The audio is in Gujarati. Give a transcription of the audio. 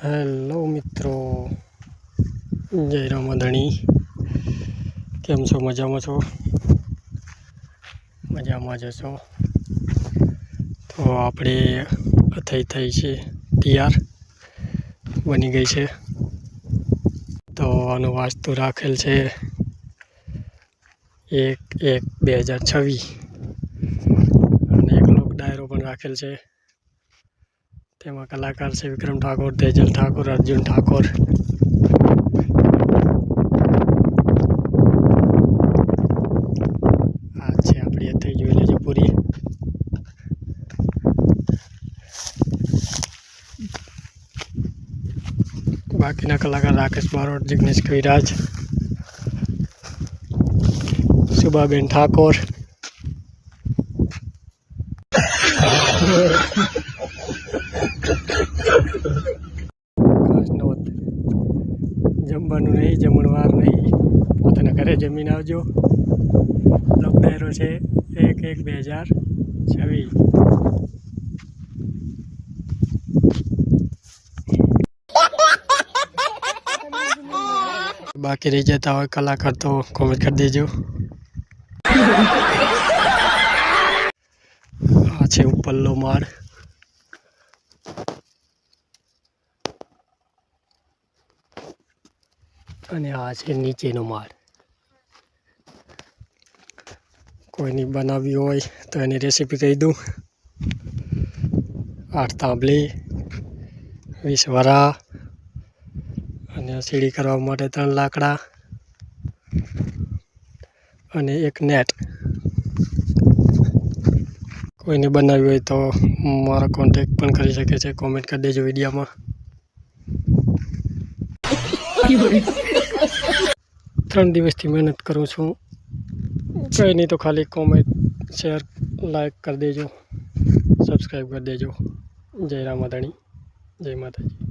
હેલો મિત્રો, જય રામાધણી। કેમ છો? મજામાં છો? મજામાં જ છો તો આપણે થઈ છે તૈયાર બની ગઈ છે। તો આનું વાસ્તુ રાખેલ છે 1/1/2026 અને એક લોક ડાયરો પણ રાખેલ છે। તેમાં કલાકાર છે વિક્રમ ઠાકોર, તેજલ ઠાકોર, અર્જુન ઠાકોર। આ છે આપણી થઈ જોઈ લેજો પૂરી। બાકીના કલાકાર રાકેશ બારોટ, જિગ્નેશ કવિરાજ, સુભાબેન ઠાકોર, જમવાનું નહીં, જમણવાર નહીં, પોતાના ઘરે જમીને આવજો। લોક ડાયરો છે 1/1/2026। બાકી રહી જતા હોય કલાકાર તો કોમેન્ટ કરી દેજો। આ છે ઉપરનો માળ અને આ છે નીચેનો માળ। કોઈની બનાવવી હોય તો એની રેસીપી કહી દઉં। 8 તાંબલી, 20 વરા અને સીડી કરવા માટે 3 લાકડા અને એક નેટ। કોઈને બનાવવી હોય તો મારો કોન્ટેક્ટ પણ કરી શકે છે, કોમેન્ટ કરી દેજો વિડીયોમાં। 3 દિવસથી મહેનત કરું છું, કંઈ નહીં તો ખાલી કોમેન્ટ, શેર, લાઈક કરી દેજો, સબસ્ક્રાઈબ કરી દેજો। જય રામાધણી, જય માતાજી।